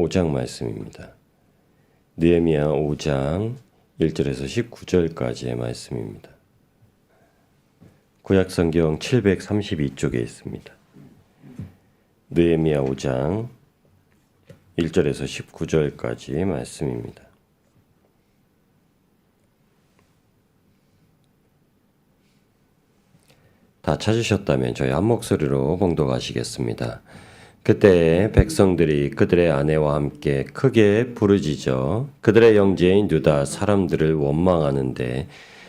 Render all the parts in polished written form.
5장 말씀입니다. 느헤미야 5장 1절에서 19절까지의 말씀입니다. 구약성경 732쪽에 있습니다. 느헤미야 5장 1절에서 19절까지의 말씀입니다. 다 찾으셨다면 저희 한 목소리로 봉독하시겠습니다. 그때 백성들이 그들의 아내와 함께 크게 부르짖어 그들의 형제인 유다 사람들을 원망하는데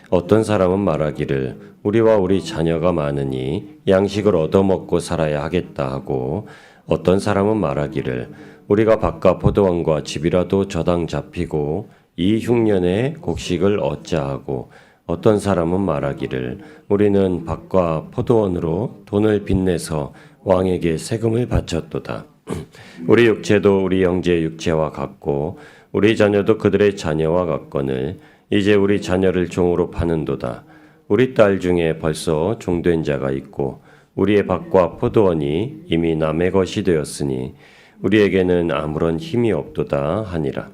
어떤 사람은 말하기를 우리와 우리 자녀가 많으니 양식을 얻어먹고 살아야 하겠다 하고 어떤 사람은 말하기를 우리가 밭과 포도원과 집이라도 저당 잡히고 이 흉년에 곡식을 얻자 하고 어떤 사람은 말하기를 우리는 밭과 포도원으로 돈을 빚내서 왕에게 세금을 바쳤도다. 우리 육체도 우리 형제의 육체와 같고 우리 자녀도 그들의 자녀와 같거늘 이제 우리 자녀를 종으로 파는도다. 우리 딸 중에 벌써 종된 자가 있고 우리의 밭과 포도원이 이미 남의 것이 되었으니 우리에게는 아무런 힘이 없도다 하니라.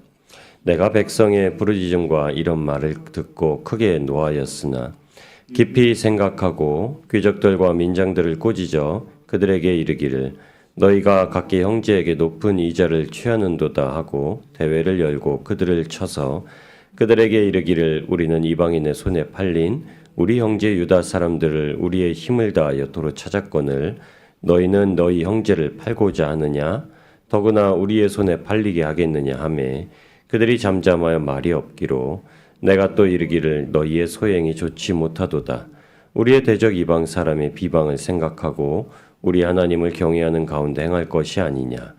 내가 백성의 부르짖음과 이런 말을 듣고 크게 노하였으나 깊이 생각하고 귀족들과 민장들을 꾸짖어 그들에게 이르기를 너희가 각기 형제에게 높은 이자를 취하는도다 하고 대회를 열고 그들을 쳐서 그들에게 이르기를 우리는 이방인의 손에 팔린 우리 형제 유다 사람들을 우리의 힘을 다하여 도로 찾았거늘 너희는 너희 형제를 팔고자 하느냐 더구나 우리의 손에 팔리게 하겠느냐 하매 그들이 잠잠하여 말이 없기로 내가 또 이르기를 너희의 소행이 좋지 못하도다. 우리의 대적 이방 사람의 비방을 생각하고 우리 하나님을 경외하는 가운데 행할 것이 아니냐.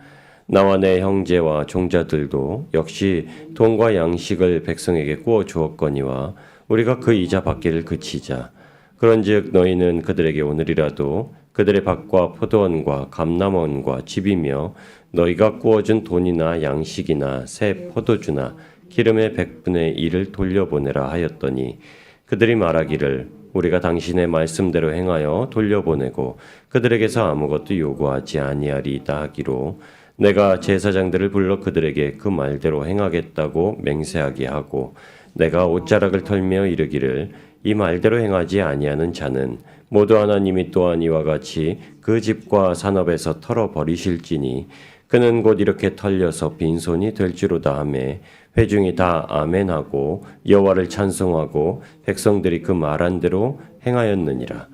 나와 내 형제와 종자들도 역시 돈과 양식을 백성에게 구워 주었거니와 우리가 그 이자 받기를 그치자. 그런즉 너희는 그들에게 오늘이라도 그들의 밭과 포도원과 감람원과 집이며 너희가 구워준 돈이나 양식이나 새 포도주나 기름의 100분의 1을 돌려보내라 하였더니 그들이 말하기를 우리가 당신의 말씀대로 행하여 돌려보내고 그들에게서 아무것도 요구하지 아니하리이다 하기로 내가 제사장들을 불러 그들에게 그 말대로 행하겠다고 맹세하게 하고 내가 옷자락을 털며 이르기를 이 말대로 행하지 아니하는 자는 모두 하나님이 또한 이와 같이 그 집과 산업에서 털어버리실지니 그는 곧 이렇게 털려서 빈손이 될지로다 하매 회중이 다 아멘하고 여호와를 찬송하고 백성들이 그 말한 대로 행하였느니라.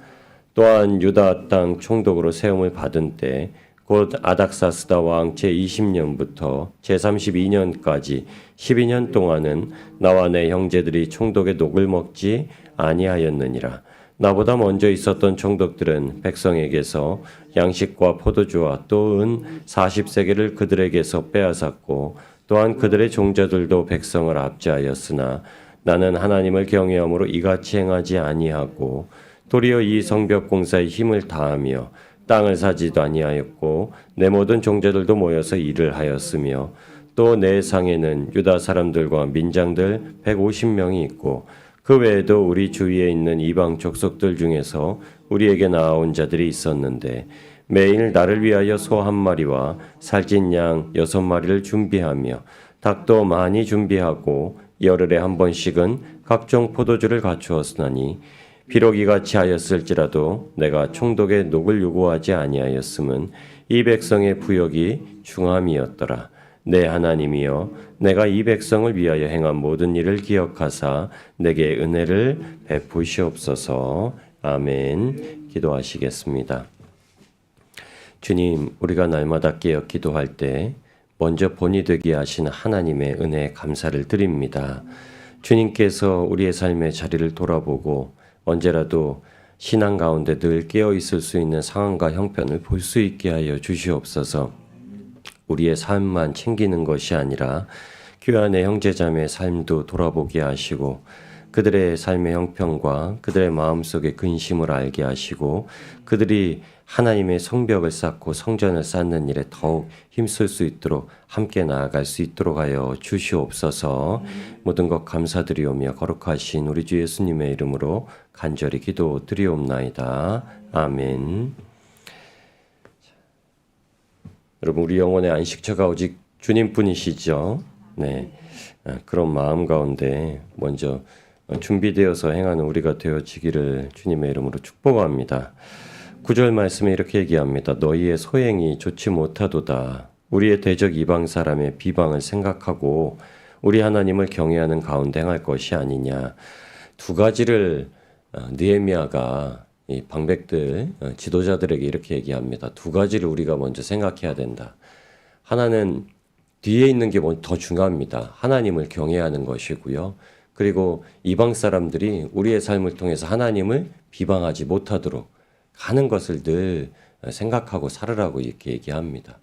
또한 유다 땅 총독으로 세움을 받은 때 곧 아닥사스다 왕 제20년부터 제32년까지 12년 동안은 나와 내 형제들이 총독의 녹을 먹지 아니하였느니라. 나보다 먼저 있었던 총독들은 백성에게서 양식과 포도주와 또 은 40세겔을 그들에게서 빼앗았고 또한 그들의 종자들도 백성을 압제하였으나 나는 하나님을 경외함으로 이같이 행하지 아니하고 도리어 이 성벽 공사에 힘을 다하며 땅을 사지도 아니하였고 내 모든 종자들도 모여서 일을 하였으며 또 내 상에는 유다 사람들과 민장들 150명이 있고 그 외에도 우리 주위에 있는 이방 족속들 중에서 우리에게 나아온 자들이 있었는데 매일 나를 위하여 소 한 마리와 살찐 양 6마리를 준비하며 닭도 많이 준비하고 열흘에 한 번씩은 각종 포도주를 갖추었으나니 비록 이같이 하였을지라도 내가 총독의 녹을 요구하지 아니하였음은 이 백성의 부역이 중함이었더라. 내 하나님이여 내가 이 백성을 위하여 행한 모든 일을 기억하사 내게 은혜를 베푸시옵소서. 아멘. 기도하시겠습니다. 주님, 우리가 날마다 깨어 기도할 때 먼저 본이 되게 하신 하나님의 은혜에 감사를 드립니다. 주님께서 우리의 삶의 자리를 돌아보고 언제라도 신앙 가운데 늘 깨어 있을 수 있는 상황과 형편을 볼 수 있게 하여 주시옵소서. 우리의 삶만 챙기는 것이 아니라 교회 안의 형제자매의 삶도 돌아보게 하시고 그들의 삶의 형편과 그들의 마음속의 근심을 알게 하시고 그들이 하나님의 성벽을 쌓고 성전을 쌓는 일에 더욱 힘쓸 수 있도록 함께 나아갈 수 있도록 하여 주시옵소서. 모든 것 감사드리오며 거룩하신 우리 주 예수님의 이름으로 간절히 기도드리옵나이다. 아멘. 여러분, 우리 영혼의 안식처가 오직 주님뿐이시죠. 네, 그런 마음 가운데 먼저 준비되어서 행하는 우리가 되어지기를 주님의 이름으로 축복합니다. 9절 말씀에 이렇게 얘기합니다. 너희의 소행이 좋지 못하도다. 우리의 대적 이방 사람의 비방을 생각하고 우리 하나님을 경외하는 가운데 행할 것이 아니냐. 두 가지를 느헤미야가 이 방백들 지도자들에게 이렇게 얘기합니다. 두 가지를 우리가 먼저 생각해야 된다. 하나는 뒤에 있는 게 더 중요합니다. 하나님을 경외하는 것이고요. 그리고 이방 사람들이 우리의 삶을 통해서 하나님을 비방하지 못하도록 하는 것을 늘 생각하고 살으라고 이렇게 얘기합니다.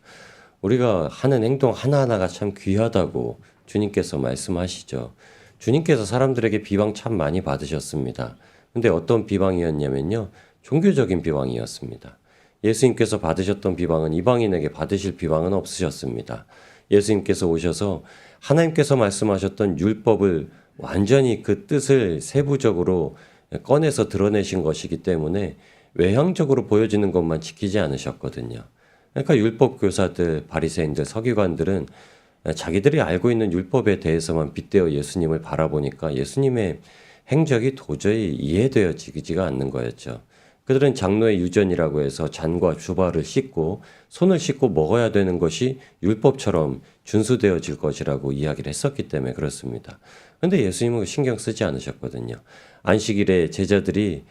우리가 하는 행동 하나하나가 참 귀하다고 주님께서 말씀하시죠. 주님께서 사람들에게 비방 참 많이 받으셨습니다. 근데 어떤 비방이었냐면요. 종교적인 비방이었습니다. 예수님께서 받으셨던 비방은 이방인에게 받으실 비방은 없으셨습니다. 예수님께서 오셔서 하나님께서 말씀하셨던 율법을 완전히 그 뜻을 세부적으로 꺼내서 드러내신 것이기 때문에 외형적으로 보여지는 것만 지키지 않으셨거든요. 그러니까 율법 교사들, 바리새인들, 서기관들은 자기들이 알고 있는 율법에 대해서만 빗대어 예수님을 바라보니까 예수님의 행적이 도저히 이해되어지지가 않는 거였죠. 그들은 장로의 유전이라고 해서 잔과 주발을 씻고 손을 씻고 먹어야 되는 것이 율법처럼 준수되어질 것이라고 이야기를 했었기 때문에 그렇습니다. 그런데 예수님은 신경 쓰지 않으셨거든요. 안식일에 제자들이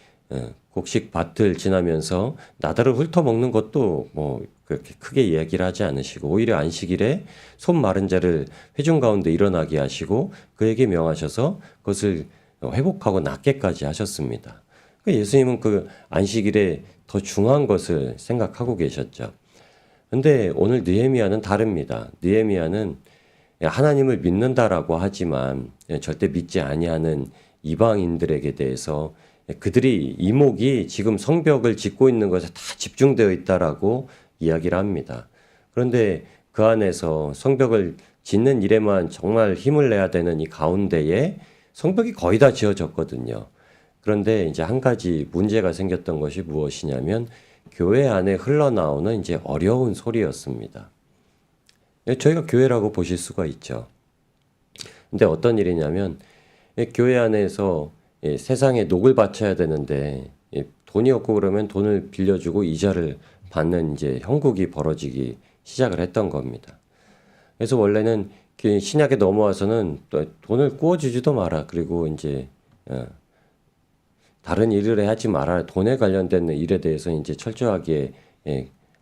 곡식 밭을 지나면서 나다를 훑어먹는 것도 뭐 그렇게 크게 이야기를 하지 않으시고 오히려 안식일에 손 마른 자를 회중 가운데 일어나게 하시고 그에게 명하셔서 그것을 회복하고 낫게까지 하셨습니다. 예수님은 그 안식일에 더 중요한 것을 생각하고 계셨죠. 근데 오늘 느헤미야는 다릅니다. 느헤미야는 하나님을 믿는다라고 하지만 절대 믿지 아니하는 이방인들에게 대해서 그들이 이목이 지금 성벽을 짓고 있는 것에 다 집중되어 있다라고 이야기를 합니다. 그런데 그 안에서 성벽을 짓는 일에만 정말 힘을 내야 되는 이 가운데에 성벽이 거의 다 지어졌거든요. 그런데 이제 한 가지 문제가 생겼던 것이 무엇이냐면 교회 안에 흘러나오는 이제 어려운 소리였습니다. 저희가 교회라고 보실 수가 있죠. 근데 어떤 일이냐면 교회 안에서 세상에 녹을 바쳐야 되는데 돈이 없고 그러면 돈을 빌려주고 이자를 받는 이제 형국이 벌어지기 시작을 했던 겁니다. 그래서 원래는 신약에 넘어와서는 돈을 구워주지도 마라. 그리고 이제 다른 일을 하지 마라. 돈에 관련된 일에 대해서 이제 철저하게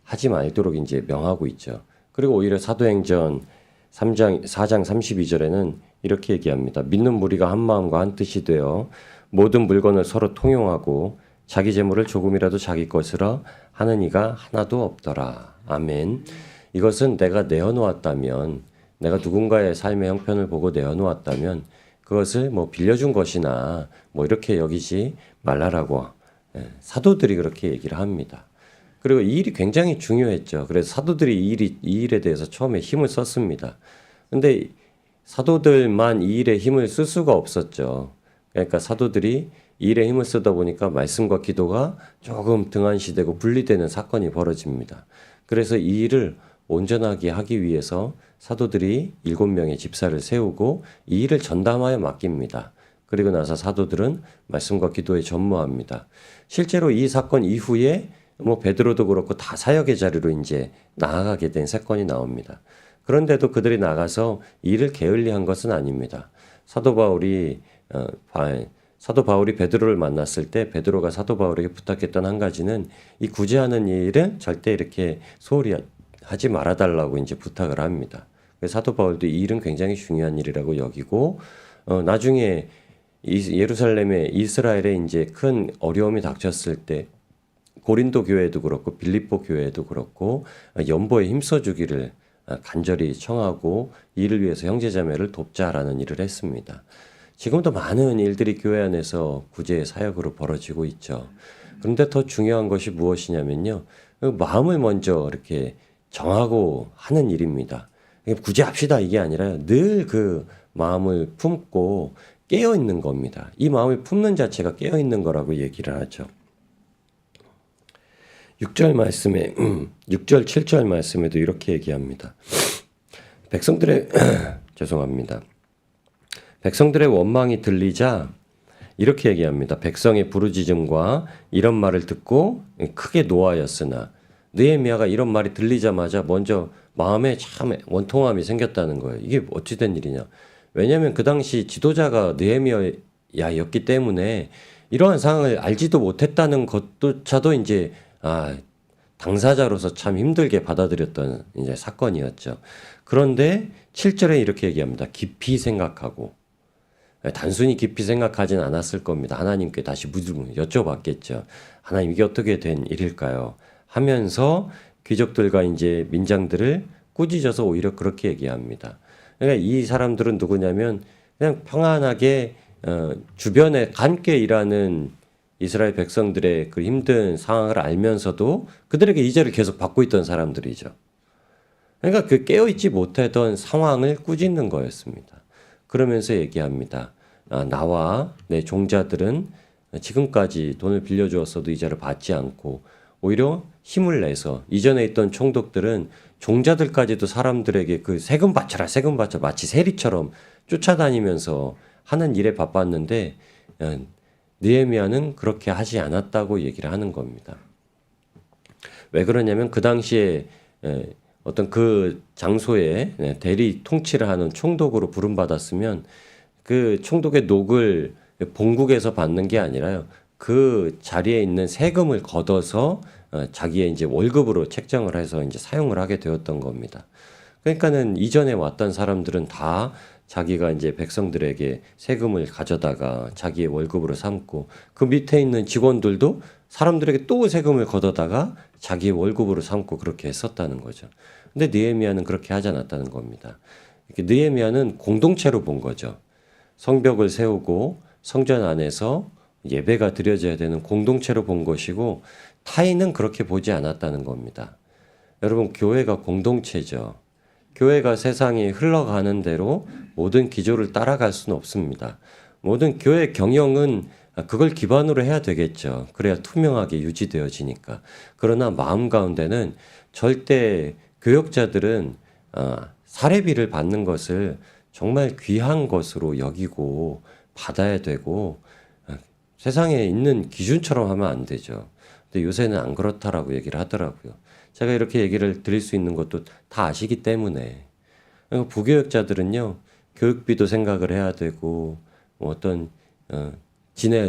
하지 말도록 이제 명하고 있죠. 그리고 오히려 사도행전 4장 32절에는 이렇게 얘기합니다. 믿는 무리가 한 마음과 한 뜻이 되어 모든 물건을 서로 통용하고 자기 재물을 조금이라도 자기 것으로 하는 이가 하나도 없더라. 아멘. 이것은 내가 내어놓았다면, 내가 누군가의 삶의 형편을 보고 내어놓았다면 그것을 뭐 빌려준 것이나 뭐 이렇게 여기지 말라라고 사도들이 그렇게 얘기를 합니다. 그리고 이 일이 굉장히 중요했죠. 그래서 사도들이 이 일에 대해서 처음에 힘을 썼습니다. 근데 사도들만 이 일에 힘을 쓸 수가 없었죠. 그러니까 사도들이 이 일에 힘을 쓰다 보니까 말씀과 기도가 조금 등한시되고 분리되는 사건이 벌어집니다. 그래서 이 일을 온전하게 하기 위해서 사도들이 7명의 집사를 세우고 이 일을 전담하여 맡깁니다. 그리고 나서 사도들은 말씀과 기도에 전무합니다. 실제로 이 사건 이후에 뭐 베드로도 그렇고 다 사역의 자리로 이제 나아가게 된 사건이 나옵니다. 그런데도 그들이 나가서 일을 게을리한 것은 아닙니다. 사도 바울이 베드로를 만났을 때 베드로가 사도 바울에게 부탁했던 한 가지는 이 구제하는 일은 절대 이렇게 소홀히 하지 말아달라고 이제 부탁을 합니다. 사도 바울도 이 일은 굉장히 중요한 일이라고 여기고 나중에 예루살렘에 이스라엘에 이제 큰 어려움이 닥쳤을 때 고린도 교회도 그렇고 빌립보 교회도 그렇고 연보에 힘써주기를 간절히 청하고 이를 위해서 형제자매를 돕자라는 일을 했습니다. 지금도 많은 일들이 교회 안에서 구제의 사역으로 벌어지고 있죠. 그런데 더 중요한 것이 무엇이냐면요. 마음을 먼저 이렇게 정하고 하는 일입니다. 구제합시다 이게 아니라 늘 그 마음을 품고 깨어있는 겁니다. 이 마음을 품는 자체가 깨어있는 거라고 얘기를 하죠. 6절 말씀에 6절 7절 말씀에도 이렇게 얘기합니다. 백성들의 죄송합니다. 백성들의 원망이 들리자 이렇게 얘기합니다. 백성의 부르짖음과 이런 말을 듣고 크게 노하였으나 느헤미야가 이런 말이 들리자마자 먼저 마음에 참 원통함이 생겼다는 거예요. 이게 어찌된 일이냐. 왜냐하면 그 당시 지도자가 느헤미야였기 때문에 이러한 상황을 알지도 못했다는 것조차도 이제 당사자로서 참 힘들게 받아들였던 이제 사건이었죠. 그런데 7절에 이렇게 얘기합니다. 깊이 생각하고 단순히 깊이 생각하진 않았을 겁니다. 하나님께 다시 여쭤봤겠죠. 하나님 이게 어떻게 된 일일까요? 하면서 귀족들과 이제 민장들을 꾸짖어서 오히려 그렇게 얘기합니다. 그러니까 이 사람들은 누구냐면 그냥 평안하게 주변에 함께 일하는 이스라엘 백성들의 그 힘든 상황을 알면서도 그들에게 이자를 계속 받고 있던 사람들이죠. 그러니까 그 깨어있지 못하던 상황을 꾸짖는 거였습니다. 그러면서 얘기합니다. 나와 내 종자들은 지금까지 돈을 빌려주었어도 이자를 받지 않고 오히려 힘을 내서 이전에 있던 총독들은 종자들까지도 사람들에게 그 세금 바쳐라 마치 세리처럼 쫓아다니면서 하는 일에 바빴는데 느헤미야는 그렇게 하지 않았다고 얘기를 하는 겁니다. 왜 그러냐면 그 당시에 어떤 그 장소에 대리 통치를 하는 총독으로 부름받았으면 그 총독의 녹을 본국에서 받는 게 아니라요. 그 자리에 있는 세금을 걷어서 자기의 이제 월급으로 책정을 해서 이제 사용을 하게 되었던 겁니다. 그러니까는 이전에 왔던 사람들은 다 자기가 이제 백성들에게 세금을 가져다가 자기의 월급으로 삼고 그 밑에 있는 직원들도 사람들에게 또 세금을 걷어다가 자기의 월급으로 삼고 그렇게 했었다는 거죠. 근데 느헤미야는 그렇게 하지 않았다는 겁니다. 느헤미야는 공동체로 본 거죠. 성벽을 세우고 성전 안에서 예배가 드려져야 되는 공동체로 본 것이고 타인은 그렇게 보지 않았다는 겁니다. 여러분, 교회가 공동체죠. 교회가 세상이 흘러가는 대로 모든 기조를 따라갈 수는 없습니다. 모든 교회 경영은 그걸 기반으로 해야 되겠죠. 그래야 투명하게 유지되어지니까. 그러나 마음 가운데는 절대 교역자들은 사례비를 받는 것을 정말 귀한 것으로 여기고 받아야 되고 세상에 있는 기준처럼 하면 안 되죠. 근데 요새는 안 그렇다라고 얘기를 하더라고요. 제가 이렇게 얘기를 드릴 수 있는 것도 다 아시기 때문에. 부교역자들은요, 교육비도 생각을 해야 되고, 어떤,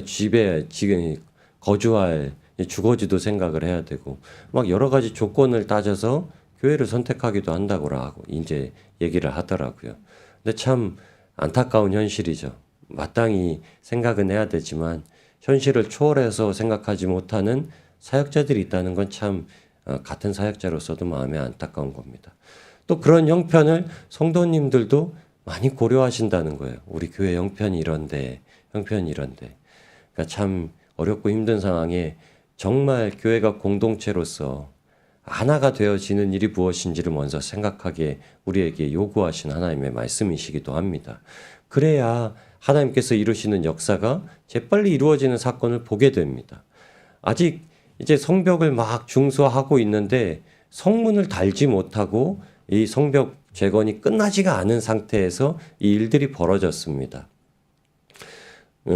집에 지금 거주할 주거지도 생각을 해야 되고, 막 여러 가지 조건을 따져서 교회를 선택하기도 한다고 이제 얘기를 하더라고요. 근데 참 안타까운 현실이죠. 마땅히 생각은 해야 되지만, 현실을 초월해서 생각하지 못하는 사역자들이 있다는 건 참 같은 사역자로서도 마음이 안타까운 겁니다. 또 그런 형편을 성도님들도 많이 고려하신다는 거예요. 우리 교회 형편이 이런데. 그러니까 참 어렵고 힘든 상황에 정말 교회가 공동체로서 하나가 되어지는 일이 무엇인지를 먼저 생각하게 우리에게 요구하신 하나님의 말씀이시기도 합니다. 그래야 하나님께서 이루시는 역사가 재빨리 이루어지는 사건을 보게 됩니다. 아직 이제 성벽을 막 중수하고 있는데 성문을 달지 못하고 이 성벽 재건이 끝나지가 않은 상태에서 이 일들이 벌어졌습니다.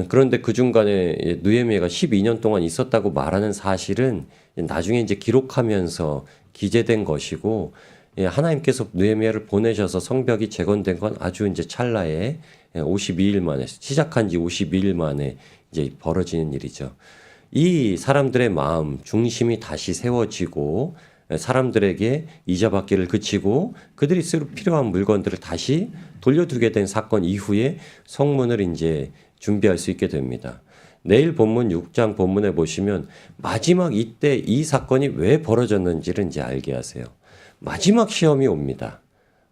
그런데 그 중간에 느헤미야가 12년 동안 있었다고 말하는 사실은 나중에 이제 기록하면서 기재된 것이고 하나님께서 느헤미야를 보내셔서 성벽이 재건된 건 아주 이제 찰나에 52일 만에 시작한 지 52일 만에 이제 벌어지는 일이죠. 이 사람들의 마음 중심이 다시 세워지고 사람들에게 이자 받기를 그치고 그들이 쓰러 필요한 물건들을 다시 돌려두게 된 사건 이후에 성문을 이제 준비할 수 있게 됩니다. 내일 본문 6장 본문에 보시면 마지막 이때 이 사건이 왜 벌어졌는지를 이제 알게 하세요. 마지막 시험이 옵니다.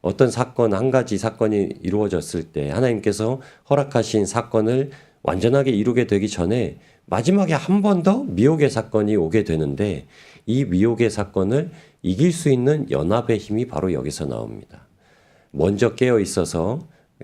어떤 사건, 한 가지 사건이 이루어졌을 때 하나님께서 허락하신 사건을 완전하게 이루게 되기 전에 마지막에 한 번 더 미혹의 사건이 오게 되는데 이 미혹의 사건을 이길 수 있는 연합의 힘이 바로 여기서 나옵니다. 먼저 깨어 있어서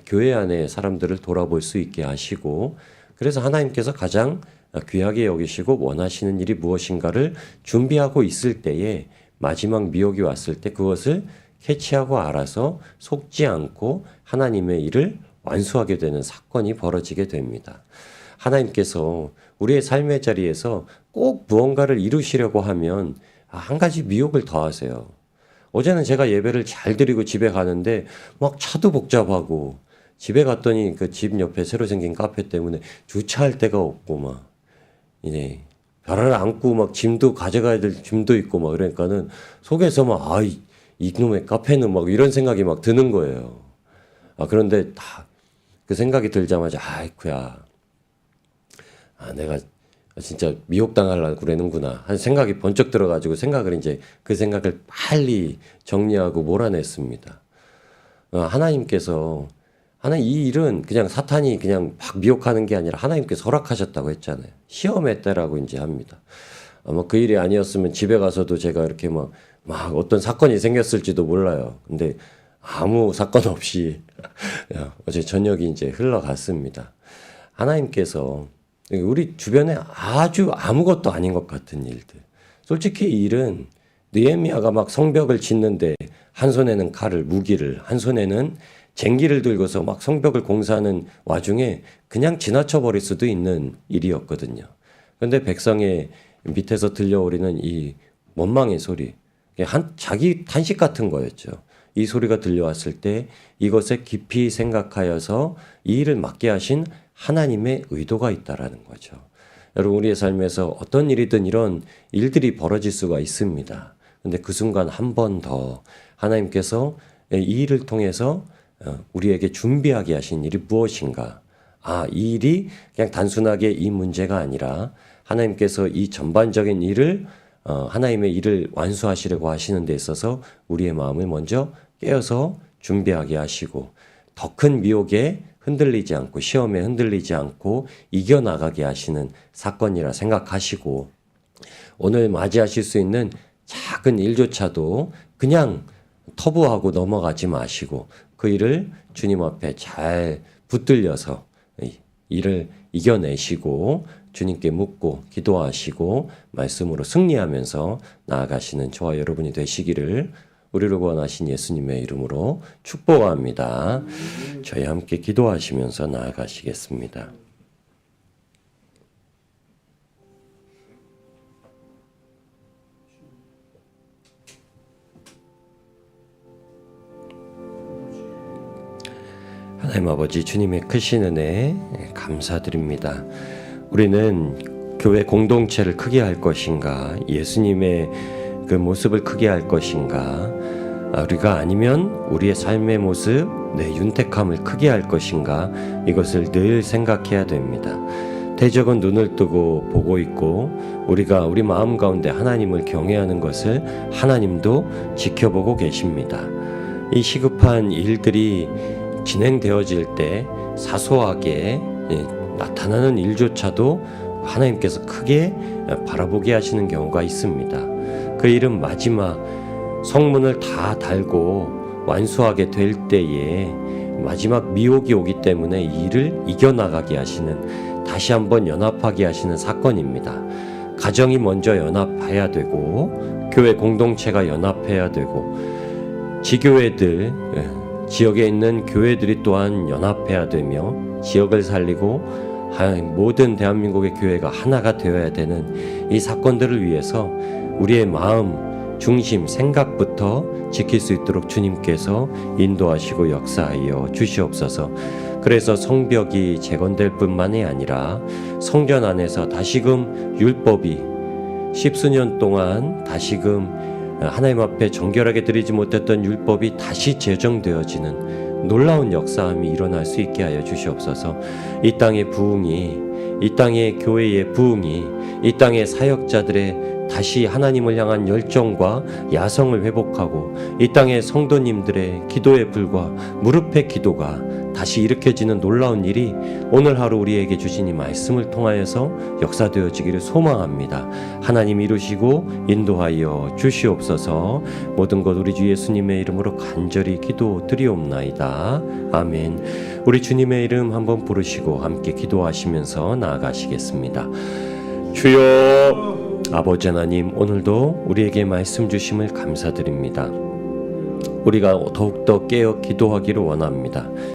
교회 안에 사람들을 돌아볼 수 있게 하시고 그래서 하나님께서 가장 귀하게 여기시고 원하시는 일이 무엇인가를 준비하고 있을 때에 마지막 미혹이 왔을 때 그것을 캐치하고 알아서 속지 않고 하나님의 일을 완수하게 되는 사건이 벌어지게 됩니다. 하나님께서 우리의 삶의 자리에서 꼭 무언가를 이루시려고 하면 한 가지 미혹을 더하세요. 어제는 제가 예배를 잘 드리고 집에 가는데 막 차도 복잡하고, 집에 갔더니 그 집 옆에 새로 생긴 카페 때문에 주차할 데가 없고, 막 이제 벼를 안고 막 짐도 가져가야 될 짐도 있고 막, 그러니까는 속에서 막 이놈의 카페는 막 이런 생각이 막 드는 거예요. 그런데 다 그 생각이 들자마자 아이쿠야, 내가 진짜 미혹당하려고 그러는구나 하는 생각이 번쩍 들어가지고 그 생각을 빨리 정리하고 몰아냈습니다. 하나님께서 이 일은 그냥 사탄이 그냥 막 미혹하는 게 아니라 하나님께서 허락하셨다고 했잖아요. 시험의 때라고 이제 합니다. 아마 그 일이 아니었으면 집에 가서도 제가 이렇게 막 어떤 사건이 생겼을지도 몰라요. 근데 아무 사건 없이 어제 저녁이 이제 흘러갔습니다. 하나님께서 우리 주변에 아주 아무것도 아닌 것 같은 일들. 솔직히 이 일은 느헤미야가 막 성벽을 짓는데 한 손에는 칼을, 무기를, 한 손에는 쟁기를 들고서 막 성벽을 공사하는 와중에 그냥 지나쳐 버릴 수도 있는 일이었거든요. 그런데 백성의 밑에서 들려오리는 이 원망의 소리, 자기 탄식 같은 거였죠. 이 소리가 들려왔을 때 이것에 깊이 생각하여서 이 일을 맡게 하신 하나님의 의도가 있다라는 거죠. 여러분, 우리의 삶에서 어떤 일이든 이런 일들이 벌어질 수가 있습니다. 근데 그 순간 한 번 더 하나님께서 이 일을 통해서 우리에게 준비하게 하신 일이 무엇인가? 이 일이 그냥 단순하게 이 문제가 아니라 하나님께서 이 전반적인 일을 하나님의 일을 완수하시려고 하시는 데 있어서 우리의 마음을 먼저 깨어서 준비하게 하시고, 더 큰 미혹에 흔들리지 않고 시험에 흔들리지 않고 이겨나가게 하시는 사건이라 생각하시고, 오늘 맞이하실 수 있는 작은 일조차도 그냥 터부하고 넘어가지 마시고 그 일을 주님 앞에 잘 붙들려서 일을 이겨내시고 주님께 묻고 기도하시고 말씀으로 승리하면서 나아가시는 저와 여러분이 되시기를 우리를 구원하신 예수님의 이름으로 축복합니다. 저희 함께 기도하시면서 나아가시겠습니다. 하나님 아버지, 주님의 크신 은혜 감사드립니다. 우리는 교회 공동체를 크게 할 것인가, 예수님의 그 모습을 크게 할 것인가, 우리가 아니면 우리의 삶의 모습, 내 윤택함을 크게 할 것인가, 이것을 늘 생각해야 됩니다. 대적은 눈을 뜨고 보고 있고 우리가 우리 마음 가운데 하나님을 경외하는 것을 하나님도 지켜보고 계십니다. 이 시급한 일들이 진행되어질 때 사소하게 나타나는 일조차도 하나님께서 크게 바라보게 하시는 경우가 있습니다. 그 일은 마지막 성문을 다 달고 완수하게 될 때에 마지막 미혹이 오기 때문에 이 일을 이겨나가게 하시는, 다시 한번 연합하게 하시는 사건입니다. 가정이 먼저 연합해야 되고 교회 공동체가 연합해야 되고 지교회들, 지역에 있는 교회들이 또한 연합해야 되며 지역을 살리고 모든 대한민국의 교회가 하나가 되어야 되는 이 사건들을 위해서 우리의 마음, 중심, 생각부터 지킬 수 있도록 주님께서 인도하시고 역사하여 주시옵소서. 그래서 성벽이 재건될 뿐만이 아니라 성전 안에서 다시금 율법이 십수년 동안 다시금 하나님 앞에 정결하게 드리지 못했던 율법이 다시 제정되어지는 놀라운 역사함이 일어날 수 있게 하여 주시옵소서. 이 땅의 부흥이, 이 땅의 교회의 부흥이, 이 땅의 사역자들의 다시 하나님을 향한 열정과 야성을 회복하고 이 땅의 성도님들의 기도의 불과 무릎의 기도가 다시 일으켜지는 놀라운 일이 오늘 하루 우리에게 주신 이 말씀을 통하여서 역사되어지기를 소망합니다. 하나님 이루시고 인도하여 주시옵소서. 모든 것 우리 주 예수님의 이름으로 간절히 기도드리옵나이다. 아멘. 우리 주님의 이름 한번 부르시고 함께 기도하시면서 나아가시겠습니다. 주여, 아버지 하나님, 오늘도 우리에게 말씀 주심을 감사드립니다. 우리가 더욱더 깨어 기도하기를 원합니다.